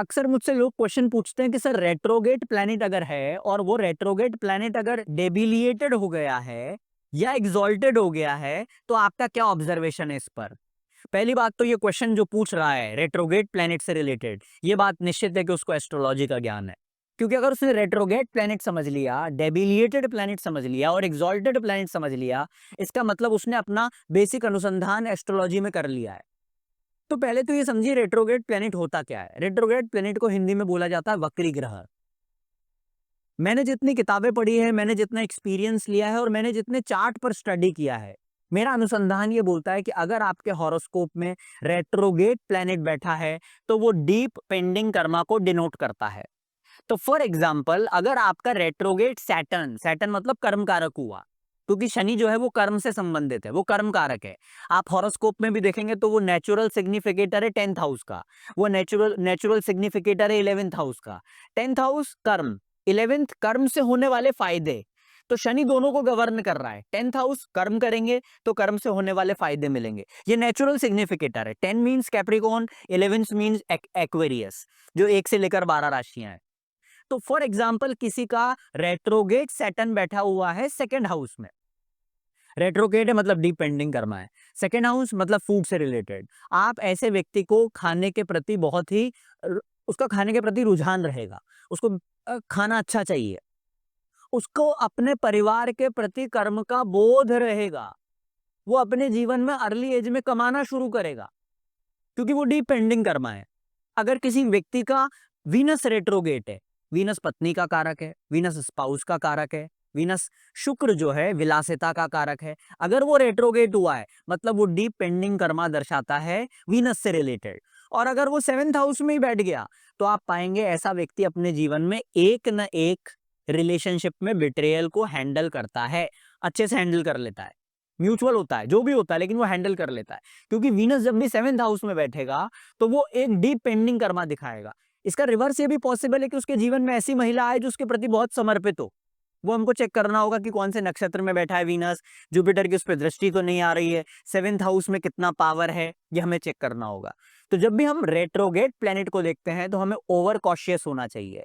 अक्सर मुझसे लोग क्वेश्चन पूछते हैं कि सर रेट्रोगेट प्लैनेट अगर है और वो रेट्रोगेट प्लैनेट अगर डेबिलिएटेड हो गया है या एग्जॉल्टेड हो गया है तो आपका क्या ऑब्जर्वेशन है इस पर। पहली बात तो ये क्वेश्चन जो पूछ रहा है रेट्रोगेट प्लैनेट से रिलेटेड, ये बात निश्चित है कि उसको एस्ट्रोलॉजी का ज्ञान है। क्योंकि अगर उसने रेट्रोगेट प्लैनेट समझ लिया, डेबिलिएटेड प्लैनेट समझ लिया और एग्जॉल्टेड प्लैनेट समझ लिया, इसका मतलब उसने अपना बेसिक अनुसंधान एस्ट्रोलॉजी में कर लिया है। तो पहले तो ये समझिए रेट्रोग्रेड प्लेनेट होता क्या है। रेट्रोग्रेड प्लेनेट को हिंदी में बोला जाता है वक्री ग्रह। मैंने जितनी किताबें पढ़ी है, मैंने जितना एक्सपीरियंस लिया है और मैंने जितने चार्ट पर स्टडी किया है, मेरा अनुसंधान ये बोलता है कि अगर आपके हॉरोस्कोप में रेट्रोगेट प्लेनेट बैठा है तो वो डीप पेंडिंग कर्मा को डिनोट करता है। तो फॉर एग्जाम्पल अगर आपका रेट्रोगेट सैटर्न, सैटर्न मतलब कर्म कारक हुआ, क्योंकि शनि जो है वो कर्म से संबंधित है, वो कर्म कारक है। आप हॉरोस्कोप में भी देखेंगे तो वो नेचुरल सिग्निफिकेटर है 10th हाउस का, वो नेचुरल नेचुरल सिग्निफिकेटर है 11th हाउस का। 10th हाउस कर्म, 11th कर्म से होने वाले फायदे। तो शनि दोनों को गवर्न कर रहा है। 10th हाउस कर्म करेंगे तो कर्म से होने वाले फायदे मिलेंगे, ये नेचुरल सिग्निफिकेटर है। 10 मींस कैप्रिकॉर्न, 11 मींस एक्वेरियस, जो 1 से लेकर 12 राशियां हैं। तो फॉर एग्जाम्पल किसी का रेट्रोगेट सैटर्न बैठा हुआ है सेकंड हाउस में। रेट्रोगेट है मतलब डीप पेंडिंग कर्मा है, सेकंड हाउस मतलब फूड से रिलेटेड। आप ऐसे व्यक्ति को खाने के प्रति बहुत ही उसका खाने के प्रति रुझान रहेगा, उसको खाना अच्छा चाहिए, उसको अपने परिवार के प्रति कर्म का बोध रहेगा, वो अपने जीवन में अर्ली एज में कमाना शुरू करेगा, क्योंकि वो डीप पेंडिंग कर्मा है। अगर किसी व्यक्ति का वीनस रेट्रोगेट है, वीनस पत्नी का कारक है, वीनस स्पाउस का कारक है, वीनस शुक्र जो है विलासिता का कारक है, अगर वो रेट्रोगेट हुआ है मतलब वो डीप पेंडिंग कर्मा दर्शाता है वीनस से रिलेटेड। और अगर वो 7th हाउस में ही बैठ गया तो आप पाएंगे ऐसा व्यक्ति अपने जीवन में एक न एक रिलेशनशिप में बिट्रेयल को हैंडल करता है, अच्छे से हैंडल कर लेता है। म्यूचुअल होता है, जो भी होता है, लेकिन वो हैंडल कर लेता है। क्योंकि वीनस जब भी 7th हाउस में बैठेगा तो वो एक डीप पेंडिंग कर्मा दिखाएगा। इसका रिवर्स ये भी पॉसिबल है कि उसके जीवन में ऐसी महिला आए जो उसके प्रति बहुत समर्पित हो। वो हमको चेक करना होगा कि कौन से नक्षत्र में बैठा है वीनस, जुपिटर की उस पर दृष्टि तो नहीं आ रही है, 7th हाउस में कितना पावर है, ये हमें चेक करना होगा। तो जब भी हम रेट्रोगेट प्लेनेट को देखते हैं तो हमें ओवर कॉशियस होना चाहिए।